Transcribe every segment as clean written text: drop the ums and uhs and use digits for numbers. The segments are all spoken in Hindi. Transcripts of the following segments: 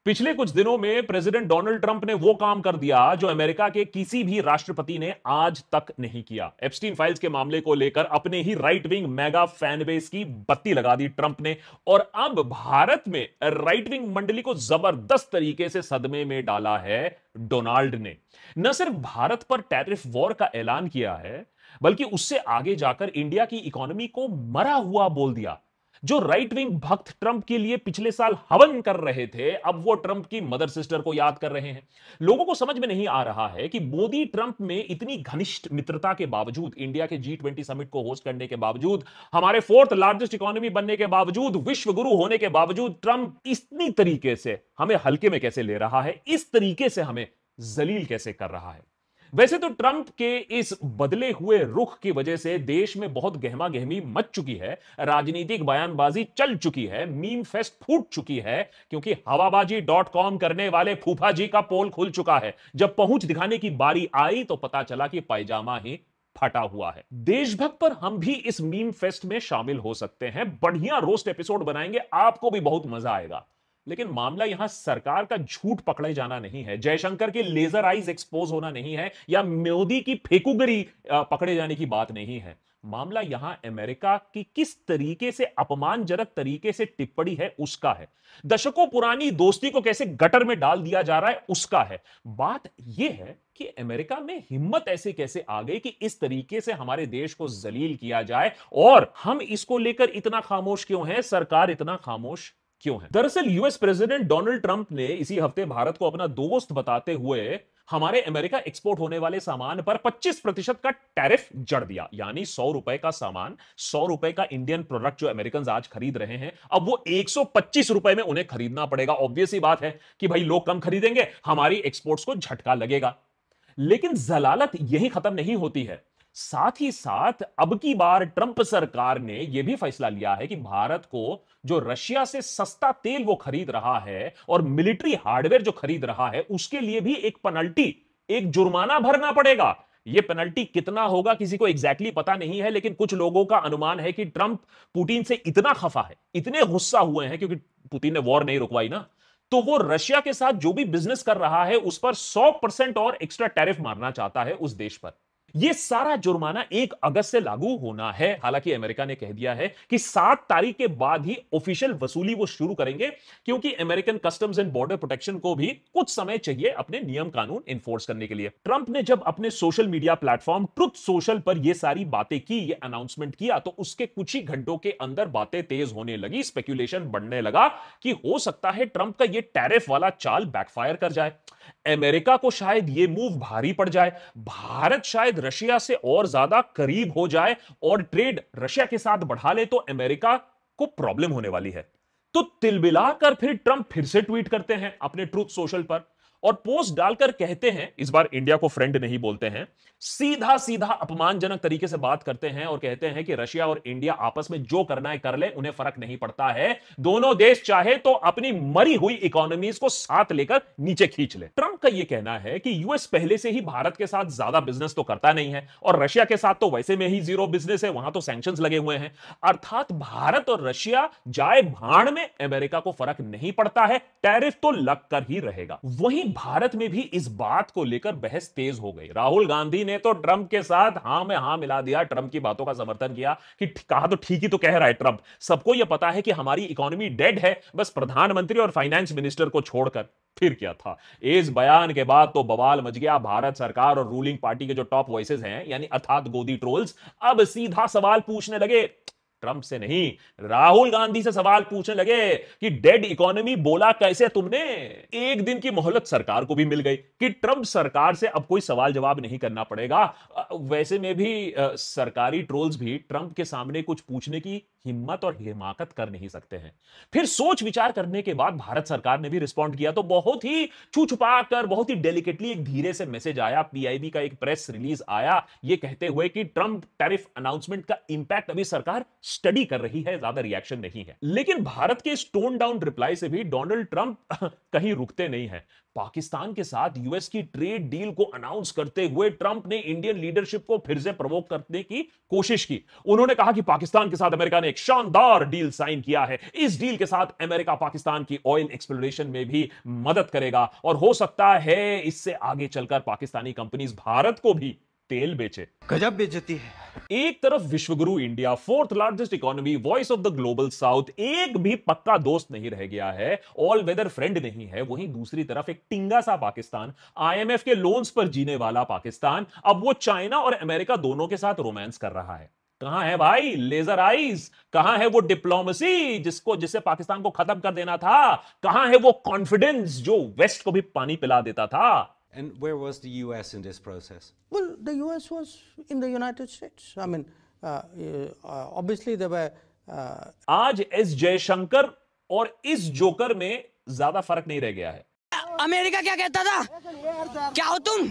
पिछले कुछ दिनों में प्रेसिडेंट डोनाल्ड ट्रंप ने वो काम कर दिया जो अमेरिका के किसी भी राष्ट्रपति ने आज तक नहीं किया। एप्स्टीन फाइल्स के मामले को लेकर अपने ही right wing mega fan base की बत्ती लगा दी ट्रंप ने, और अब भारत में राइट विंग मंडली को जबरदस्त तरीके से सदमे में डाला है डोनाल्ड ने। न सिर्फ भारत पर टैरिफ वॉर का ऐलान किया है, बल्कि उससे आगे जाकर इंडिया की इकोनॉमी को मरा हुआ बोल दिया। जो राइट विंग भक्त ट्रंप के लिए पिछले साल हवन कर रहे थे, अब वो ट्रंप की मदर सिस्टर को याद कर रहे हैं। लोगों को समझ में नहीं आ रहा है कि मोदी ट्रंप में इतनी घनिष्ठ मित्रता के बावजूद, इंडिया के G20 समिट को होस्ट करने के बावजूद, हमारे फोर्थ लार्जेस्ट इकोनॉमी बनने के बावजूद, विश्व गुरु होने के बावजूद, ट्रंप इतनी तरीके से हमें हल्के में कैसे ले रहा है, इस तरीके से हमें जलील कैसे कर रहा है। वैसे तो ट्रंप के इस बदले हुए रुख की वजह से देश में बहुत गहमा गहमी मच चुकी है, राजनीतिक बयानबाजी चल चुकी है, मीम फेस्ट फूट चुकी है, क्योंकि हवाबाजी.com करने वाले फूफा जी का पोल खुल चुका है। जब पहुंच दिखाने की बारी आई तो पता चला कि पायजामा ही फटा हुआ है। देशभक्त पर हम भी इस मीम फेस्ट में शामिल हो सकते हैं। बढ़िया रोस्ट एपिसोड बनाएंगे, आपको भी बहुत मजा आएगा। लेकिन मामला यहां सरकार का झूठ पकड़े जाना नहीं है, जयशंकर के लेजर आइज एक्सपोज होना नहीं है, या मोदी की फेकुगरी पकड़े जाने की बात नहीं है। मामला यहां अमेरिका की किस तरीके से अपमानजनक तरीके से टिप्पणी है उसका है। दशकों पुरानी दोस्ती को कैसे गटर में डाल दिया जा रहा है उसका है। बात यह है कि अमेरिका में हिम्मत ऐसे कैसे आ गई कि इस तरीके से हमारे देश को जलील किया जाए, और हम इसको लेकर इतना खामोश क्यों हैं, सरकार इतना खामोश क्यों है। दरअसल यूएस प्रेसिडेंट डोनाल्ड ट्रंप ने इसी हफ्ते भारत को अपना दोस्त बताते हुए हमारे अमेरिका एक्सपोर्ट होने वाले सामान पर 25% का टैरिफ जड़ दिया। यानी ₹100 का सामान, ₹100 का इंडियन प्रोडक्ट जो अमेरिकन आज खरीद रहे हैं, अब वो ₹125 में उन्हें खरीदना पड़ेगा। ऑब्वियस ही बात है कि भाई लोग कम खरीदेंगे, हमारी एक्सपोर्ट्स को झटका लगेगा। लेकिन जलालत यही खत्म नहीं होती है। साथ ही साथ अब की बार ट्रंप सरकार ने यह भी फैसला लिया है कि भारत को जो रशिया से सस्ता तेल वो खरीद रहा है और मिलिट्री हार्डवेयर जो खरीद रहा है, उसके लिए भी एक पेनल्टी, एक जुर्माना भरना पड़ेगा। यह पेनल्टी कितना होगा किसी को एग्जैक्टली पता नहीं है, लेकिन कुछ लोगों का अनुमान है कि ट्रंप पुतिन से इतना खफा है, इतने गुस्सा हुए हैं, क्योंकि पुतिन ने वॉर नहीं रुकवाई ना, तो वो रशिया के साथ जो भी बिजनेस कर रहा है उस पर 100% और एक्स्ट्रा टैरिफ मारना चाहता है उस देश पर। यह सारा जुर्माना 1 अगस्त से लागू होना है। हालांकि अमेरिका ने कह दिया है कि 7 तारीख के बाद ही ऑफिशियल वसूली वो शुरू करेंगे, क्योंकि American customs and border protection को भी कुछ समय चाहिए अपने नियम कानून इन्फोर्स करने के लिए। ट्रंप ने जब अपने social media platform truth social पर यह सारी बातें की, यह अनाउंसमेंट किया, तो उसके कुछ ही घंटों के अंदर बातें तेज होने लगी, स्पेकुलेशन बढ़ने लगा कि हो सकता है ट्रंप का यह टैरिफ वाला चाल बैकफायर कर जाए। अमेरिका को शायद यह मूव भारी पड़ जाए, भारत शायद रशिया से और ज्यादा करीब हो जाए और ट्रेड रशिया के साथ बढ़ा ले, तो अमेरिका को प्रॉब्लम होने वाली है। तो तिलबिलाकर फिर ट्रंप फिर से ट्वीट करते हैं अपने ट्रूथ सोशल पर और पोस्ट डालकर कहते हैं, इस बार इंडिया को फ्रेंड नहीं बोलते हैं, सीधा सीधा अपमानजनक तरीके से बात करते हैं और कहते हैं कि रशिया और इंडिया आपस में जो करना है कर ले, उन्हें फर्क नहीं पड़ता है, दोनों देश चाहे तो अपनी मरी हुई इकोनॉमीज को साथ लेकर नीचे खींच ले। ट्रंप का यह कहना है कि यूएस पहले से ही भारत के साथ ज्यादा बिजनेस तो करता नहीं है, और रशिया के साथ तो वैसे में ही जीरो बिजनेस है, वहां तो सैंक्शंस लगे हुए हैं। अर्थात भारत और रशिया जाए भाड़ में, अमेरिका को फर्क नहीं पड़ता है, टैरिफ तो लग कर ही रहेगा। वहीं भारत में भी इस बात को लेकर बहस तेज हो गई। राहुल गांधी ने तो ट्रंप के साथ हां में हां मिला दिया, ट्रंप की बातों का समर्थन किया कि कहा तो ठीक ही तो कह रहा है ट्रंप, सबको यह पता है कि हमारी इकोनॉमी डेड है, बस प्रधानमंत्री और फाइनेंस मिनिस्टर को छोड़कर। फिर क्या था, इस बयान के बाद तो बवाल मच गया। भारत सरकार और रूलिंग पार्टी के जो टॉप वॉइसेस हैं, यानी अर्थात गोदी ट्रोल्स, अब सीधा सवाल पूछने लगे, ट्रंप से नहीं, राहुल गांधी से सवाल पूछने लगे कि डेड इकोनॉमी बोला कैसे तुमने। एक दिन की मोहलत सरकार को भी मिल गई कि ट्रंप सरकार से अब कोई सवाल जवाब नहीं करना पड़ेगा। वैसे में भी सरकारी ट्रोल्स भी ट्रंप के सामने कुछ पूछने की हिम्मत और हिमाकत कर नहीं सकते हैं। फिर सोच विचार करने के बाद भारत सरकार ने भी रिस्पॉन्ड किया, तो बहुत ही छू छुपा कर, बहुत ही डेलिकेटली एक धीरे से मैसेज आया, पीआईबी का एक प्रेस रिलीज आया, यह कहते हुए कि ट्रंप टैरिफ अनाउंसमेंट का इंपैक्ट अभी सरकार स्टडी कर रही है, ज्यादा रिएक्शन नहीं है। लेकिन भारत के इस टोन डाउन रिप्लाई से भी डोनाल्ड ट्रंप कहीं रुकते नहीं है। पाकिस्तान के साथ यूएस की ट्रेड डील को अनाउंस करते हुए ट्रंप ने इंडियन लीडरशिप को फिर से प्रवोक करने की कोशिश की। उन्होंने कहा कि पाकिस्तान के साथ अमेरिका ने एक शानदार डील साइन किया है। इस डील के साथ अमेरिका पाकिस्तान की ऑयल एक्सप्लोरेशन में भी मदद करेगा और हो सकता है इससे आगे चलकर पाकिस्तानी कंपनीज भारत को भी तेल बेचे। गजब बेइज्जती है। एक तरफ विश्वगुरु India, fourth largest economy, voice of the global south, एक भी पक्का दोस्त नहीं रह गया है, ऑल वेदर फ्रेंड नहीं है। वहीं दूसरी तरफ एक टिंगा सा पाकिस्तान, आईएमएफ के लोन्स पर जीने वाला पाकिस्तान, अब वो चाइना और अमेरिका दोनों के साथ रोमांस कर रहा है। कहां है भाई लेजर आइज? कहां है वो डिप्लोमेसी जिससे पाकिस्तान को खत्म कर देना था? कहां है वो कॉन्फिडेंस जो वेस्ट को भी पानी पिला देता था? And where was the US in this process? Well, the US was in the United States. I mean, obviously there were. आज एस जयशंकर और इस जोकर में ज्यादा फर्क नहीं रह गया है। अमेरिका क्या कहता था, क्या हो तुम?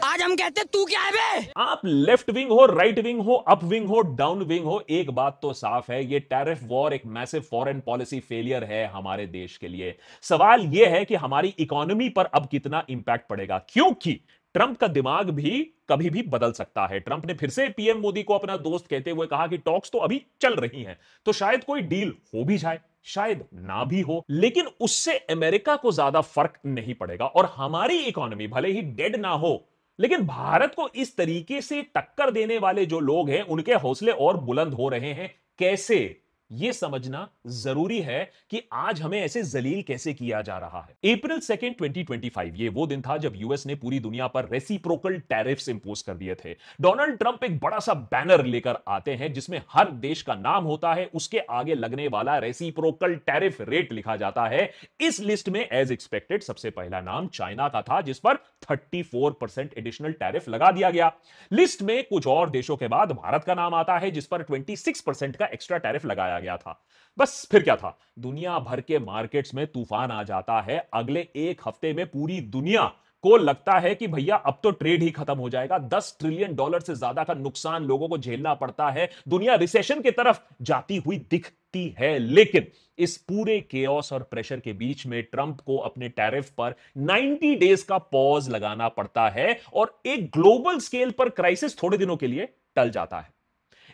आज हम कहते तू क्या है बे? आप लेफ्ट विंग हो, राइट विंग हो, अप विंग हो, डाउन विंग हो, एक बात तो साफ है, ये टैरिफ वॉर एक मैसिव फॉरेन पॉलिसी फेलियर है हमारे देश के लिए। सवाल यह है कि हमारी इकोनॉमी पर अब कितना इंपैक्ट पड़ेगा, क्योंकि ट्रंप का दिमाग भी कभी भी बदल सकता है। ट्रंप ने फिर से पीएम मोदी को अपना दोस्त कहते हुए कहा कि टॉक्स तो अभी चल रही हैं, तो शायद कोई डील हो भी जाए, शायद ना भी हो, लेकिन उससे अमेरिका को ज्यादा फर्क नहीं पड़ेगा और हमारी इकोनॉमी भले ही डेड ना हो, लेकिन भारत को इस तरीके से टक्कर देने वाले जो लोग हैं उनके हौसले और बुलंद हो रहे हैं। कैसे? यह समझना जरूरी है कि आज हमें ऐसे जलील कैसे किया जा रहा है। अप्रैल 2, 2025 ये वो दिन था जब यूएस ने पूरी दुनिया पर रेसिप्रोकल टैरिफ्स इंपोज कर दिए थे। डोनाल्ड ट्रंप एक बड़ा सा बैनर लेकर आते हैं जिसमें हर देश का नाम होता है, उसके आगे लगने वाला रेसिप्रोकल टैरिफ रेट लिखा जाता है। इस लिस्ट में एज एक्सपेक्टेड सबसे पहला नाम चाइना का था, जिस पर 34% एडिशनल टैरिफ लगा दिया गया। लिस्ट में कुछ और देशों के बाद भारत का नाम आता है, जिस पर 26% का एक्स्ट्रा टैरिफ लगाया गया था। बस फिर क्या था, दुनिया भर के मार्केट्स में तूफान आ जाता है। अगले एक हफ्ते में पूरी दुनिया को लगता है कि भैया अब तो ट्रेड ही खत्म हो जाएगा। $10 ट्रिलियन से ज्यादा का नुकसान लोगों को झेलना पड़ता है। दुनिया रिसेशन की तरफ जाती हुई दिखती है। लेकिन इस पूरे केओस और प्रेशर के बीच में ट्रंप को अपने टैरिफ पर 90 डेज का पॉज लगाना पड़ता है और एक ग्लोबल स्केल पर क्राइसिस थोड़े दिनों के लिए टल जाता है।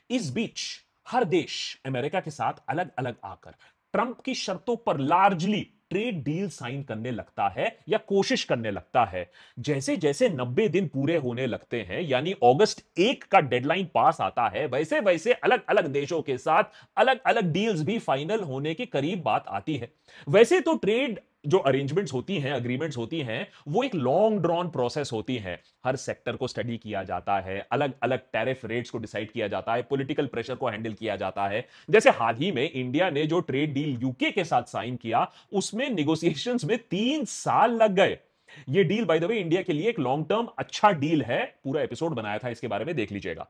इस बीच हर देश अमेरिका के साथ अलग अलग आकर ट्रंप की शर्तों पर लार्जली ट्रेड डील साइन करने लगता है या कोशिश करने लगता है। जैसे जैसे 90 दिन पूरे होने लगते हैं, यानी अगस्त 1 का डेडलाइन पास आता है, वैसे वैसे अलग अलग देशों के साथ अलग अलग डील्स भी फाइनल होने के करीब बात आती है। वैसे तो ट्रेड जो अरेंजमेंट्स होती हैं, अग्रीमेंट्स होती हैं, वो एक लॉन्ग ड्रॉन प्रोसेस होती है। हर सेक्टर को स्टडी किया जाता है, अलग अलग टैरिफ रेट्स को डिसाइड किया जाता है, पॉलिटिकल प्रेशर को हैंडल किया जाता है। जैसे हाल ही में इंडिया ने जो ट्रेड डील यूके के साथ साइन किया, उसमें निगोशिएशंस में 3 साल लग गए। ये deal by the way India के लिए एक लॉन्ग टर्म अच्छा डील है, पूरा एपिसोड बनाया था इसके बारे में, देख लीजिएगा।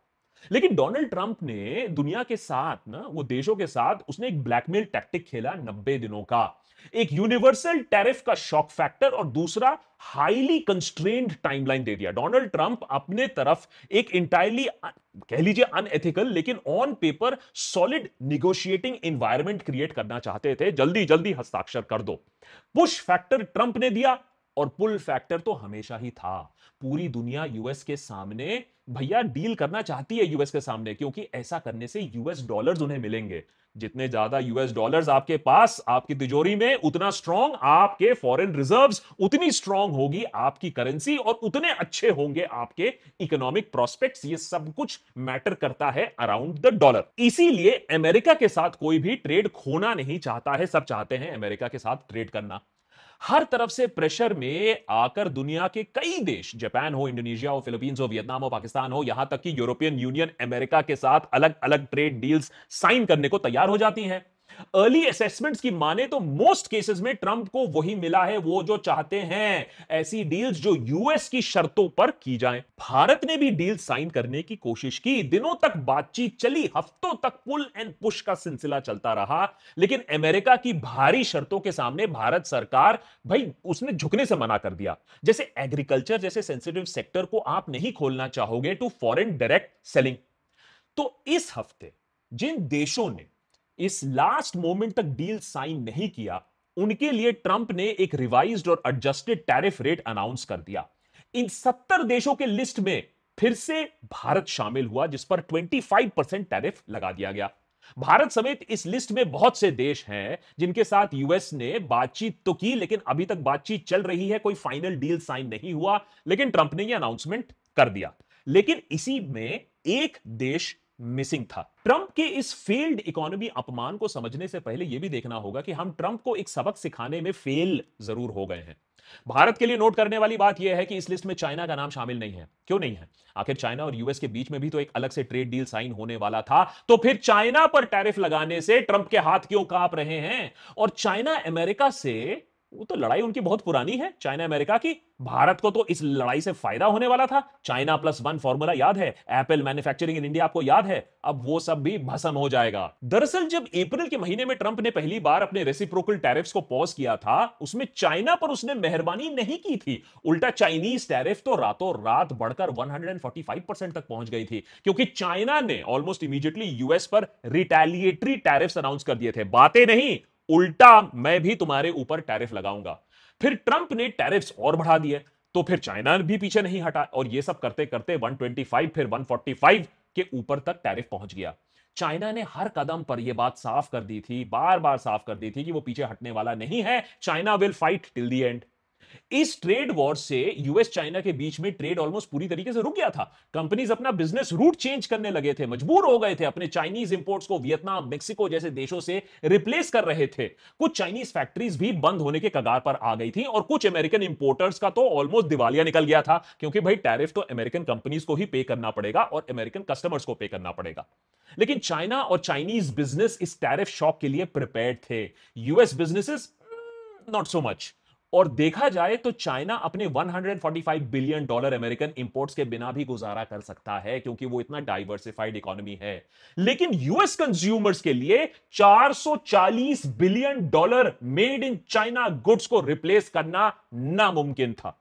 लेकिन डोनाल्ड ट्रंप ने दुनिया के साथ ना, वो देशों के साथ उसने एक ब्लैकमेल टैक्टिक खेला 90 दिनों का। एक यूनिवर्सल टैरिफ का शॉक फैक्टर और दूसरा हाईली कंस्ट्रेन्ड टाइमलाइन दे दिया। डोनाल्ड ट्रंप अपने तरफ एक इंटायरली कह लीजिए अनएथिकल लेकिन on paper solid negotiating environment create करना चाहते थे। जल्दी जल्दी हस्ताक्षर कर दो। पुश फैक्टर ट्रंप ने दिया और पुल फैक्टर तो हमेशा ही था। पूरी दुनिया यूएस के सामने भैया डील करना चाहती है यूएस के सामने, क्योंकि ऐसा करने से यूएस डॉलर्स उन्हें मिलेंगे। जितने ज्यादा यूएस डॉलर्स आपके पास, आपकी तिजोरी में, उतना स्ट्रांग आपके फॉरेन रिजर्व्स, उतनी स्ट्रांग होगी आपकी करेंसी और उतने अच्छे होंगे आपके इकोनॉमिक प्रोस्पेक्ट्स। ये सब कुछ मैटर करता है अराउंड द डॉलर। इसीलिए अमेरिका के साथ कोई भी ट्रेड खोना नहीं चाहता है, सब चाहते हैं अमेरिका के साथ ट्रेड करना। हर तरफ से प्रेशर में आकर दुनिया के कई देश, जापान हो, इंडोनेशिया हो, फिलीपींस हो, वियतनाम हो, पाकिस्तान हो, यहां तक कि यूरोपियन यूनियन अमेरिका के साथ अलग अलग ट्रेड डील्स साइन करने को तैयार हो जाती हैं। अर्ली असेसमेंट्स की माने तो मोस्ट केसेस में ट्रंप को वही मिला है वो जो चाहते हैं, ऐसी डील्स जो यूएस की शर्तों पर की जाएं। भारत ने भी डील साइन करने की कोशिश की, दिनों तक बातचीत चली, हफ्तों तक पुल एंड पुश का सिलसिला चलता रहा। लेकिन अमेरिका की भारी शर्तों के सामने भारत सरकार भाई उसने झुकने से मना कर दिया। जैसे एग्रीकल्चर जैसे सेंसिटिव सेक्टर को आप नहीं खोलना चाहोगे टू फॉरेन डायरेक्ट सेलिंग। तो इस हफ्ते जिन देशों ने इस लास्ट मोमेंट तक डील साइन नहीं किया, उनके लिए ट्रंप ने एक रिवाइज्ड और एडजस्टेड टैरिफ रेट अनाउंस कर दिया। इन 70 देशों के लिस्ट में फिर से भारत शामिल हुआ, जिस पर 25% टैरिफ लगा दिया गया। भारत समेत इस लिस्ट में बहुत से देश हैं जिनके साथ यूएस ने बातचीत तो की, लेकिन अभी तक बातचीत चल रही है, कोई फाइनल डील साइन नहीं हुआ, लेकिन ट्रंप ने यह अनाउंसमेंट कर दिया। लेकिन इसी में एक देश मिसिंग था। ट्रंप के इस फेल्ड इकोनॉमी अपमान को समझने से पहले यह भी देखना होगा कि हम ट्रंप को एक सबक सिखाने में फेल जरूर हो गए हैं। भारत के लिए नोट करने वाली बात यह है कि इस लिस्ट में चाइना का नाम शामिल नहीं है। क्यों नहीं है? आखिर चाइना और यूएस के बीच में भी तो एक अलग से ट्रेड डील साइन होने वाला था, तो फिर चाइना पर टैरिफ लगाने से ट्रंप के हाथ क्यों कांप रहे हैं? और चाइना अमेरिका से, वो तो लड़ाई उनकी बहुत पुरानी है, चाइना अमेरिका की। भारत को तो इस लड़ाई से फायदा होने वाला था। चाइना प्लस वन फॉर्मूला याद है, एप्पल मैन्युफैक्चरिंग इन इंडिया आपको याद है, अब वो सब भी भस्म हो जाएगा। दरअसल जब अप्रैल के महीने में ट्रंप ने पहली बार अपने रेसिप्रोकल टैरिफ्स को पॉज किया था, उसमें चाइना पर उसने मेहरबानी नहीं की थी। उल्टा चाइनीज टैरिफ तो रातों रात बढ़कर 145% तक पहुंच गई थी, क्योंकि चाइना ने ऑलमोस्ट इमीडिएटली यूएस पर रिटेलिएटरी टैरिफ्स अनाउंस कर दिए थे। बातें नहीं, उल्टा मैं भी तुम्हारे ऊपर टैरिफ लगाऊंगा। फिर ट्रंप ने टैरिफ्स और बढ़ा दिए, तो फिर चाइना भी पीछे नहीं हटा, और ये सब करते करते 125 फिर 145 के ऊपर तक टैरिफ पहुंच गया। चाइना ने हर कदम पर यह बात साफ कर दी थी, बार बार साफ कर दी थी कि वो पीछे हटने वाला नहीं है। China will fight till the end. इस ट्रेड वॉर से यूएस चाइना के बीच में ट्रेड ऑलमोस्ट पूरी तरीके से रुक गया था। कंपनीज अपना बिजनेस रूट चेंज करने लगे थे, मजबूर हो गए थे, अपने चाइनीज इंपोर्ट्स को वियतनाम, मेक्सिको जैसे देशों से रिप्लेस कर रहे थे। कुछ चाइनीज फैक्ट्रीज भी बंद होने के कगार पर आ गई थी, और कुछ अमेरिकन इंपोर्टर्स का तो ऑलमोस्ट दिवालिया निकल गया था, क्योंकि भाई टैरिफ तो अमेरिकन कंपनीज को ही पे करना पड़ेगा और अमेरिकन कस्टमर्स को पे करना पड़ेगा। लेकिन चाइना और चाइनीज बिजनेस इस टैरिफ शॉक के लिए प्रिपेयर्ड थे, US businesses not so much. और देखा जाए तो चाइना अपने 145 बिलियन डॉलर अमेरिकन इंपोर्ट्स के बिना भी गुजारा कर सकता है, क्योंकि वो इतना डाइवर्सिफाइड इकोनॉमी है। लेकिन यूएस कंज्यूमर्स के लिए 440 billion dollar made in China goods को रिप्लेस करना नामुमकिन था।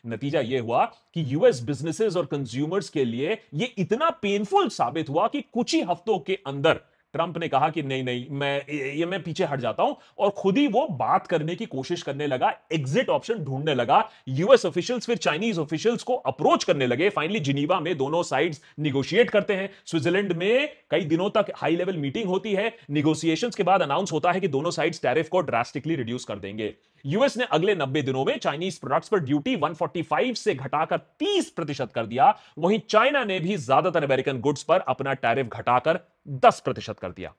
नतीजा यह हुआ कि यूएस बिजनेसेस और कंज्यूमर्स के लिए यह इतना पेनफुल साबित हुआ कि कुछ ही हफ्तों के अंदर ट्रंप ने कहा कि नहीं, मैं पीछे हट जाता हूं, और खुद ही वो बात करने की कोशिश करने लगा, एग्जिट ऑप्शन ढूंढने लगा। यूएस ऑफिशियल्स फिर चाइनीज ऑफिशियल्स को अप्रोच करने लगे। फाइनली जिनीवा में दोनों साइड्स निगोशिएट करते हैं। स्विट्जरलैंड में कई दिनों तक हाई लेवल मीटिंग होती है। निगोशिएशंस के बाद अनाउंस होता है कि दोनों साइड्स टैरिफ को ड्रास्टिकली रिड्यूस कर देंगे। यूएस ने अगले 90 दिनों में चाइनीज प्रोडक्ट्स पर ड्यूटी 145 से घटाकर 30% कर दिया। वहीं चाइना ने भी ज्यादातर अमेरिकन गुड्स पर अपना टैरिफ घटाकर 10% कर दिया।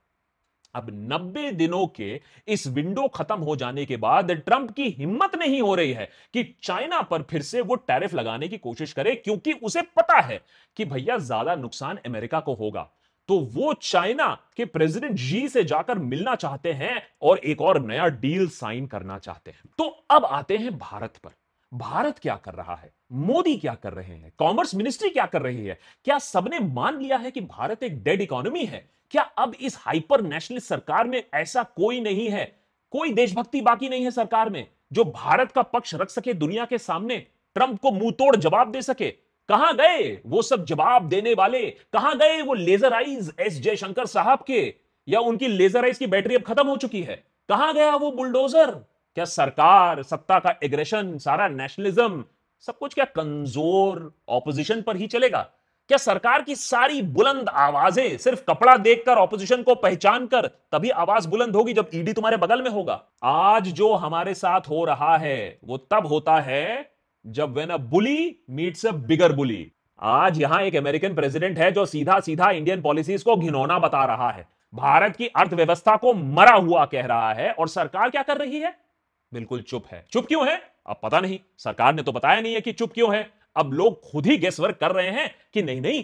अब 90 दिनों के इस विंडो खत्म हो जाने के बाद ट्रंप की हिम्मत नहीं हो रही है कि चाइना पर फिर से वो टैरिफ लगाने की कोशिश करे, क्योंकि उसे पता है कि भैया ज्यादा नुकसान अमेरिका को होगा। तो वो चाइना के प्रेसिडेंट जी से जाकर मिलना चाहते हैं और एक और नया डील साइन करना चाहते हैं। तो अब आते हैं भारत पर। भारत क्या कर रहा है? मोदी क्या कर रहे हैं? कॉमर्स मिनिस्ट्री क्या कर रही है? क्या सबने मान लिया है कि भारत एक डेड इकोनॉमी है? क्या अब इस हाइपर नेशनलिस्ट सरकार में ऐसा कोई नहीं है, कोई देशभक्ति बाकी नहीं है सरकार में, जो भारत का पक्ष रख सके दुनिया के सामने, ट्रंप को मुंह तोड़ जवाब दे सके? कहां गए वो सब जवाब देने वाले? कहां गए वो लेजर आइज एस जयशंकर साहब के? या उनकी लेजर आइज की बैटरी अब खत्म हो चुकी है? कहां गया वो बुलडोजर? क्या सरकार, सत्ता का एग्रेशन, सारा नेशनलिज्म, सब कुछ क्या कमजोर ऑपोजिशन पर ही चलेगा? क्या सरकार की सारी बुलंद आवाजें सिर्फ कपड़ा देखकर, ऑपोजिशन को पहचान कर तभी आवाज बुलंद होगी जब ईडी तुम्हारे बगल में होगा? आज जो हमारे साथ हो रहा है वो तब होता है जब व्हेन अ बुली मीट्स अ बिगर बुली। आज यहां एक अमेरिकन प्रेसिडेंट है जो सीधा सीधा इंडियन पॉलिसीज को घिनौना बता रहा है, भारत की अर्थव्यवस्था को मरा हुआ कह रहा है, और सरकार क्या कर रही है? बिल्कुल चुप है। चुप क्यों है? अब पता नहीं, सरकार ने तो बताया नहीं है कि चुप क्यों है। अब लोग खुद ही गेसवर्क कर रहे हैं कि नहीं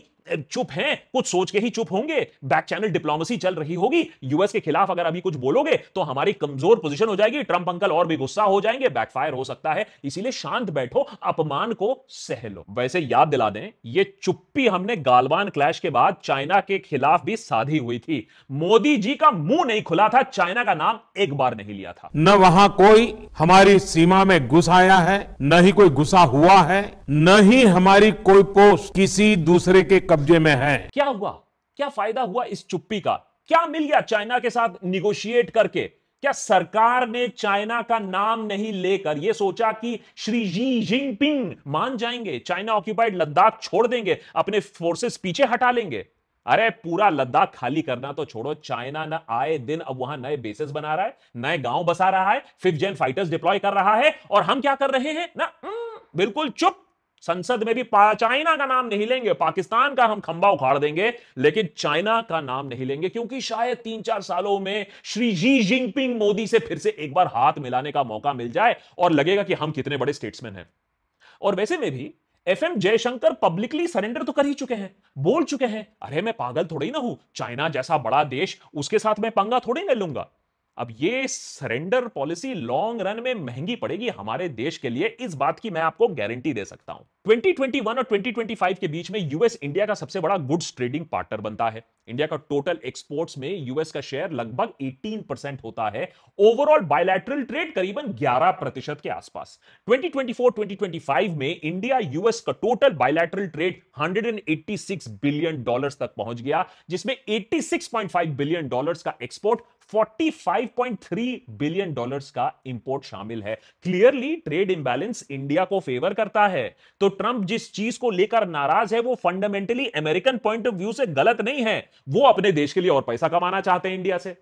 चुप हैं, कुछ सोच के ही चुप होंगे, बैक चैनल डिप्लोमेसी चल रही होगी, यूएस के खिलाफ अगर अभी कुछ बोलोगे तो हमारी कमजोर पोजीशन हो जाएगी, ट्रंप अंकल और भी गुस्सा हो जाएंगे, बैकफायर हो सकता है, इसीलिए शांत बैठो, अपमान को सह लो। वैसे याद दिला दें, ये चुप्पी हमने गालवान क्लैश के बाद चाइना के खिलाफ भी साधी हुई थी। मोदी जी का मुंह नहीं खुला था, चाइना का नाम एक बार नहीं लिया था। न वहां कोई हमारी सीमा में घुस आया है, न ही कोई घुसा हुआ है, न ही हमारी कोई पोस्ट किसी दूसरे के कब्जे में है। क्या हुआ? क्या फायदा हुआ इस चुप्पी का? क्या मिल गया चाइना के साथ निगोशिएट करके? क्या सरकार ने चाइना का नाम नहीं लेकर यह सोचा कि श्री जी जिनपिंग मान जाएंगे, चाइना ऑक्यूपाइड लद्दाख छोड़ देंगे, अपने फोर्सेस पीछे हटा लेंगे? अरे पूरा लद्दाख खाली करना तो छोड़ो, चाइना ना आए दिन अब वहां नए बेसेस बना रहा है, नए गांव बसा रहा है, 5th जेन फाइटर्स डिप्लॉय कर रहा है, और हम क्या कर रहे हैं ना, बिल्कुल चुप। संसद में भी चाइना का नाम नहीं लेंगे, पाकिस्तान का हम खंबा उखाड़ देंगे, लेकिन चाइना का नाम नहीं लेंगे, क्योंकि शायद 3-4 सालों में श्री जी जिनपिंग मोदी से फिर से एक बार हाथ मिलाने का मौका मिल जाए और लगेगा कि हम कितने बड़े स्टेट्समैन हैं। और वैसे में भी FM जयशंकर पब्लिकली सरेंडर तो कर ही चुके हैं, बोल चुके हैं, अरे मैं पागल थोड़ी ना हूं, चाइना जैसा बड़ा देश, उसके साथ मैं पंगा थोड़ी ना लूंगा। अब ये सरेंडर पॉलिसी लॉन्ग रन में महंगी पड़ेगी हमारे देश के लिए, इस बात की मैं आपको गारंटी दे सकता हूं। 2021 और 2025 के बीच में यूएस इंडिया का सबसे बड़ा गुड्स ट्रेडिंग पार्टनर बनता है। इंडिया का टोटल एक्सपोर्ट्स में यूएस का शेयर लगभग 18% होता है। ओवरऑल बायलैटरल ट्रेड करीबन 11% के आसपास। 2024-2025 में इंडिया यूएस का टोटल बायलैटरल ट्रेड $186 बिलियन तक पहुंच गया, जिसमें $86.5 बिलियन का एक्सपोर्ट, $45.3 बिलियन का इंपोर्ट शामिल है। क्लियरली ट्रेड इंबैलेंस इंडिया को फेवर करता है। तो ट्रंप जिस चीज को लेकर नाराज है वो fundamentally American point of view से गलत नहीं है, वो अपने देश के लिए और पैसा कमाना चाहते हैं इंडिया से।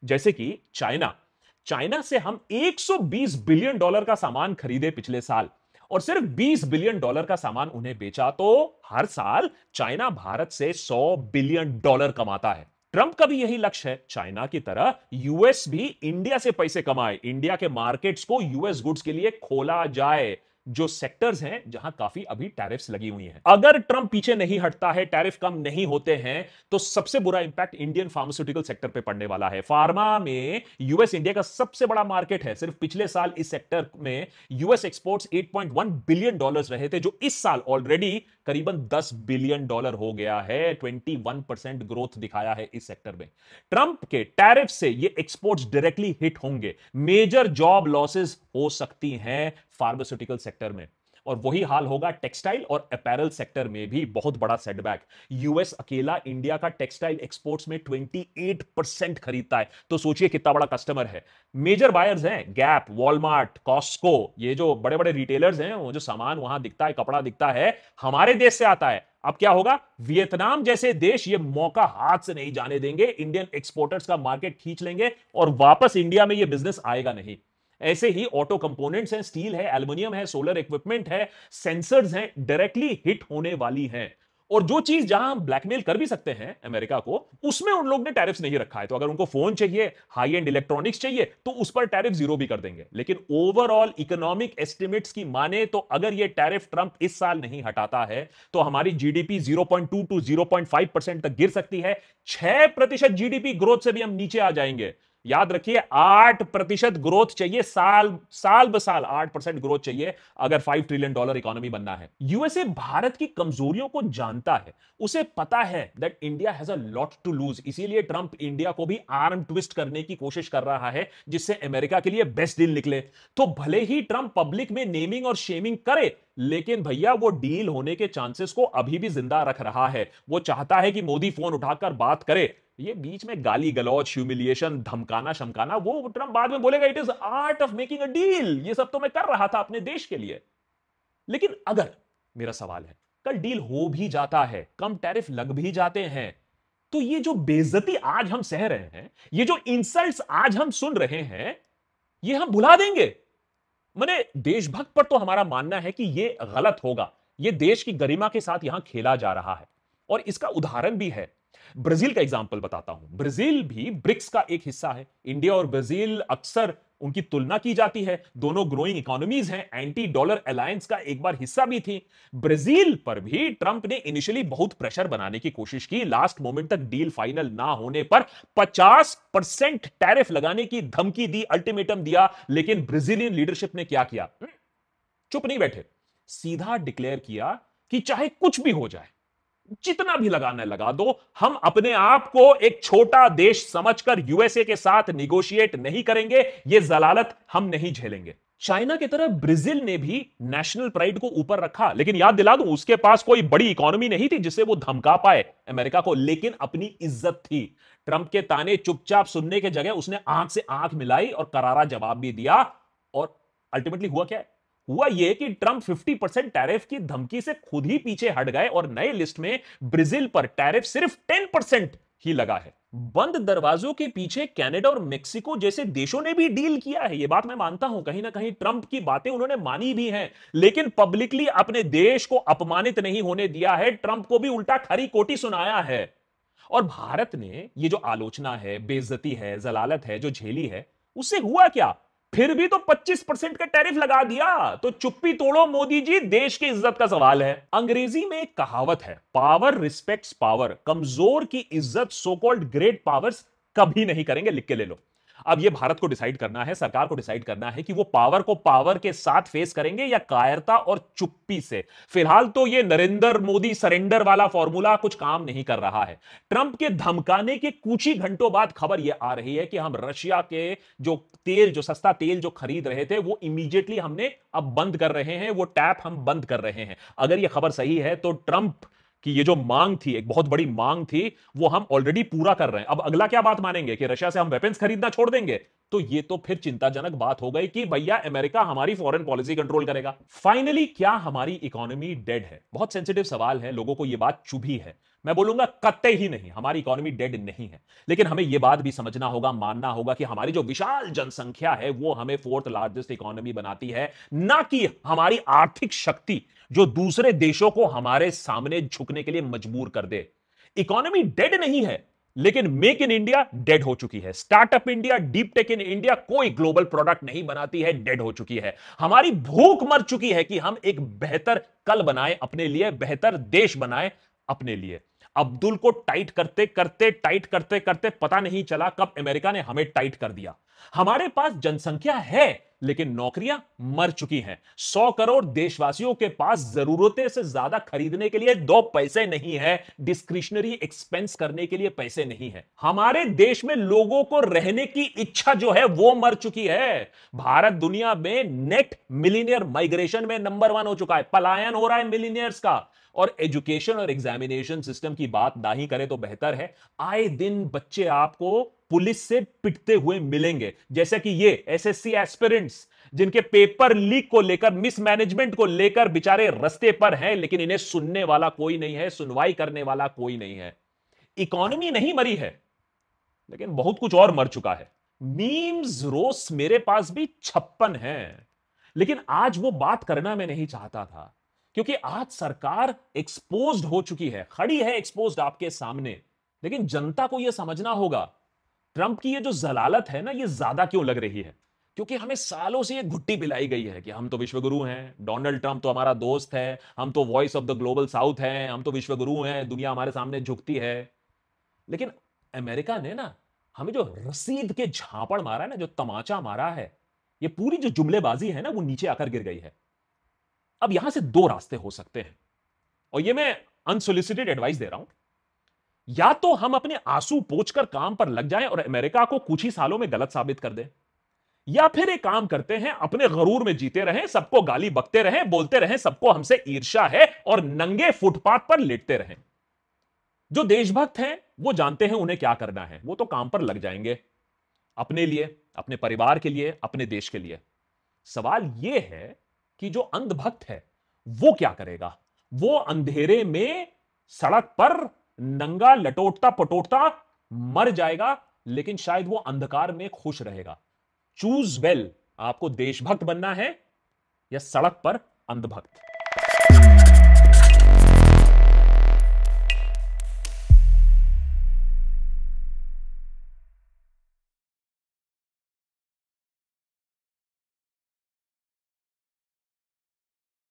जैसे कि चाइना से हम $120 बिलियन का सामान खरीदे पिछले साल, और सिर्फ $20 बिलियन का सामान उन्हें बेचा, तो हर साल चाइना भारत से $100 बिलियन कमाता है। ट्रंप का भी यही लक्ष्य है, चाइना की तरह यूएस भी इंडिया से पैसे कमाए, इंडिया के मार्केट्स को यूएस गुड्स के लिए खोला जाए, जो सेक्टर्स हैं जहां काफी अभी टैरिफ्स लगी हुई हैं। अगर ट्रंप पीछे नहीं हटता है, टैरिफ कम नहीं होते हैं, तो सबसे बुरा इंपैक्ट इंडियन फार्मास्यूटिकल सेक्टर पे पड़ने वाला है। फार्मा में यूएस इंडिया का सबसे बड़ा मार्केट है। सिर्फ पिछले साल इस सेक्टर में यूएस एक्सपोर्ट्स $8.1 बिलियन रहे थे, जो इस साल ऑलरेडी करीबन $10 बिलियन हो गया है। 21% ग्रोथ दिखाया है इस सेक्टर में। ट्रंप के टैरिफ से ये एक्सपोर्ट्स डायरेक्टली हिट होंगे, मेजर जॉब लॉसेस हो सकती हैं फार्मास्यूटिकल सेक्टर में, और वही हाल होगा टेक्सटाइल और अपैरल सेक्टर में भी। बहुत बड़ा सेटबैक, यूएस अकेला इंडिया का टेक्सटाइल एक्सपोर्ट्स में 28% खरीदता है, तो सोचिए कितना बड़ा कस्टमर है। मेजर बायर्स हैं गैप, वॉलमार्ट, कॉस्को, ये जो बड़े बड़े रिटेलर्स हैं, वो जो सामान वहां दिखता है, कपड़ा दिखता है, हमारे देश से आता है। अब क्या होगा, वियतनाम जैसे देश ये मौका हाथ से नहीं जाने देंगे, इंडियन एक्सपोर्टर्स का मार्केट खींच लेंगे और वापस इंडिया में ये बिजनेस आएगा नहीं। ऐसे ही ऑटो कंपोनेंट्स हैं, स्टील है, एल्युमिनियम है, सोलर इक्विपमेंट है, सेंसर्स हैं, डायरेक्टली हिट होने वाली हैं। और जो चीज जहां हम ब्लैकमेल कर भी सकते हैं अमेरिका को, उसमें उन लोग ने टैरिफ्स नहीं रखा है। तो अगर उनको फोन चाहिए, हाई एंड इलेक्ट्रॉनिक्स चाहिए, तो उस पर टैरिफ 0 भी कर देंगे। लेकिन ओवरऑल इकोनॉमिक एस्टिमेट्स की माने तो अगर ये टैरिफ ट्रंप इस साल नहीं हटाता है, तो हमारी जीडीपी 0.2 to 0.5% तक गिर सकती है। 6% जीडीपी ग्रोथ से भी हम नीचे आ जाएंगे। याद रखिए 8% ग्रोथ चाहिए, साल बसाल 8% ग्रोथ चाहिए अगर $5 ट्रिलियन इकोनॉमी बनना है। यूएसए भारत की कमजोरियों को जानता है, उसे पता है that India has a lot to lose, इसीलिए ट्रंप इंडिया को भी आर्म ट्विस्ट करने की कोशिश कर रहा है, जिससे अमेरिका के लिए बेस्ट डील निकले। तो भले ही ट्रंप पब्लिक में नेमिंग और शेमिंग करे, लेकिन भैया वो डील होने के चांसेस को अभी भी जिंदा रख रहा है। वो चाहता है कि मोदी फोन उठाकर बात करे। ये बीच में गाली गलौज, ह्यूमिलिएशन, धमकाना शमकाना, वो ट्रंप बाद में बोलेगा it is art of making a deal, ये सब तो मैं कर रहा था अपने देश के लिए। लेकिन अगर, मेरा सवाल है, कल डील हो भी जाता है, कम टैरिफ लग भी जाते हैं, तो ये जो बेइज्जती आज हम सह रहे हैं, ये जो इंसल्ट्स आज हम सुन रहे हैं, ये हम भुला देंगे। मैंने देशभक्त पर तो हमारा मानना है कि ये गलत होगा। ये देश की गरिमा के साथ यहां खेला जा रहा है, और इसका उदाहरण भी है। ब्राजील का एग्जांपल बताता हूं। ब्राजील भी ब्रिक्स का एक हिस्सा है। इंडिया और ब्राजील अक्सर उनकी तुलना की जाती है, दोनों ग्रोइंग इकोनॉमीज हैं, एंटी डॉलर अलायंस का एक बार हिस्सा भी थी। ब्राजील पर भी ट्रंप ने इनिशियली बहुत प्रेशर बनाने की कोशिश की, लास्ट मोमेंट तक डील फाइनल ना होने पर 50% टैरिफ लगाने की धमकी दी, अल्टीमेटम दिया। लेकिन ब्राजीलियन लीडरशिप ने क्या किया, चुप नहीं बैठे, सीधा डिक्लेयर किया कि चाहे कुछ भी हो जाए, जितना भी लगाना है लगा दो, हम अपने आप को एक छोटा देश समझकर यूएसए के साथ निगोशिएट नहीं करेंगे, ये जलालत हम नहीं झेलेंगे। चाइना की तरह ब्राजील ने भी नेशनल प्राइड को ऊपर रखा, लेकिन याद दिला दूं, उसके पास कोई बड़ी इकोनॉमी नहीं थी जिससे वो धमका पाए अमेरिका को, लेकिन अपनी इज्जत थी। ट्रंप के ताने चुपचाप सुनने के जगह उसने आंख से आंख मिलाई और करारा जवाब भी दिया। और अल्टीमेटली हुआ क्या है? हुआ यह कि ट्रंप 50% टैरिफ की धमकी से खुद ही पीछे हट गए और नए लिस्ट में ब्राजील पर टैरिफ सिर्फ 10% ही लगा है। बंद दरवाजों के पीछे कनाडा और मेक्सिको जैसे देशों ने भी डील किया है, यह बात मैं मानता हूं। कहीं ना कहीं ट्रंप की बातें उन्होंने मानी भी हैं, लेकिन पब्लिकली अपने देश को अपमानित नहीं होने दिया है। ट्रंप को भी उल्टा खरी कोटी सुनाया है। और भारत ने ये जो आलोचना है, बेइज्जती है, जलालत है जो झेली है, उससे हुआ क्या? फिर भी तो 25% का टैरिफ लगा दिया। तो चुप्पी तोड़ो मोदी जी, देश की इज्जत का सवाल है। अंग्रेजी में एक कहावत है, पावर रिस्पेक्ट्स पावर। कमजोर की इज्जत सो कॉल्ड ग्रेट पावर्स कभी नहीं करेंगे, लिख के ले लो। अब यह भारत को डिसाइड करना है, सरकार को डिसाइड करना है कि वो पावर को पावर के साथ फेस करेंगे या कायरता और चुप्पी से। फिलहाल तो यह नरेंद्र मोदी सरेंडर वाला फॉर्मूला कुछ काम नहीं कर रहा है। ट्रंप के धमकाने के कुछ ही घंटों बाद खबर यह आ रही है कि हम रशिया के जो सस्ता तेल जो खरीद रहे थे वो इमीडिएटली हमने अब बंद कर रहे हैं, वो टैप हम बंद कर रहे हैं। अगर यह खबर सही है तो ट्रंप कि ये जो मांग थी, एक बहुत बड़ी मांग थी, वो हम ऑलरेडी पूरा कर रहे हैं। अब अगला क्या बात मानेंगे कि रशिया से हम वेपन्स खरीदना छोड़ देंगे? तो ये तो फिर चिंताजनक बात हो गई कि भैया अमेरिका हमारी फॉरेन पॉलिसी कंट्रोल करेगा। फाइनली क्या हमारी इकोनॉमी डेड है? बहुत सेंसिटिव सवाल है, लोगों को यह बात चुभी है। मैं बोलूंगा कतई ही नहीं, हमारी इकोनॉमी डेड नहीं है। लेकिन हमें यह बात भी समझना होगा, मानना होगा कि हमारी जो विशाल जनसंख्या है वो हमें 4th लार्जेस्ट इकोनॉमी बनाती है, ना कि हमारी आर्थिक शक्ति जो दूसरे देशों को हमारे सामने झुकने के लिए मजबूर कर दे। इकोनॉमी डेड नहीं है, लेकिन मेक इन इंडिया डेड हो चुकी है। Startup India, deep tech in India कोई ग्लोबल प्रोडक्ट नहीं बनाती है, डेड हो चुकी है। हमारी भूख मर चुकी है कि हम एक बेहतर कल बनाए अपने लिए, बेहतर देश बनाए अपने लिए। अब्दुल को टाइट करते करते पता नहीं चला कब अमेरिका ने हमें टाइट कर दिया। हमारे पास जनसंख्या है लेकिन नौकरियां मर चुकी हैं। 100 करोड़ देशवासियों के पास जरूरतें से ज्यादा खरीदने के लिए 2 पैसे नहीं है, डिस्क्रिशनरी एक्सपेंस करने के लिए पैसे नहीं है। हमारे देश में लोगों को रहने की इच्छा जो है वो मर चुकी है। भारत दुनिया में नेट मिलीनियर माइग्रेशन में नंबर 1 हो चुका है, पलायन हो रहा है मिलीनियर्स का। और एजुकेशन और एग्जामिनेशन सिस्टम की बात ना ही करें तो बेहतर है। आए दिन बच्चे आपको पुलिस से पिटते हुए मिलेंगे, जैसे कि ये एसएससी एस्पिरेंट्स जिनके पेपर लीक को लेकर, मिसमैनेजमेंट को लेकर बेचारे रास्ते पर हैं, लेकिन इन्हें सुनने वाला कोई नहीं है, सुनवाई करने वाला कोई नहीं है। इकोनॉमी नहीं मरी है, लेकिन बहुत कुछ और मर चुका है। मीम्स रोज मेरे पास भी 56 हैं, लेकिन आज वो बात करना मैं नहीं चाहता था, क्योंकि आज सरकार एक्सपोज्ड हो चुकी है, खड़ी है एक्सपोज्ड आपके सामने। लेकिन जनता को यह समझना होगा ट्रंप की ये जो जलालत है ना, ये ज्यादा क्यों लग रही है? क्योंकि हमें सालों से ये घुट्टी पिलाई गई है कि हम तो विश्वगुरु हैं, डोनाल्ड ट्रंप तो हमारा दोस्त है, हम तो voice of the global south हैं, हम तो विश्वगुरु हैं, दुनिया हमारे सामने झुकती है। लेकिन अमेरिका ने ना हमें जो रसीद के झापड़ मारा है ना, जो तमाचा मारा है, ये पूरी जो जुमलेबाजी है ना, वो नीचे आकर गिर गई है। अब यहां से 2 रास्ते हो सकते हैं, और ये मैं अनसोलिसिटेड एडवाइस दे रहा हूं। या तो हम अपने आंसू पोंछकर काम पर लग जाएं और अमेरिका को कुछ ही सालों में गलत साबित कर दें, या फिर एक काम करते हैं, अपने गरूर में जीते रहें, सबको गाली बकते रहें, बोलते रहें सबको हमसे ईर्ष्या है, और नंगे फुटपाथ पर लेटते रहें। जो देशभक्त हैं वो जानते हैं उन्हें क्या करना है, वो तो काम पर लग जाएंगे, अपने लिए, अपने परिवार के लिए, अपने देश के लिए। सवाल यह है कि जो अंधभक्त है वो क्या करेगा? वो अंधेरे में सड़क पर नंगा लटोटता पटोटता मर जाएगा, लेकिन शायद वो अंधकार में खुश रहेगा। चूज वेल, आपको देशभक्त बनना है या सड़क पर अंधभक्त?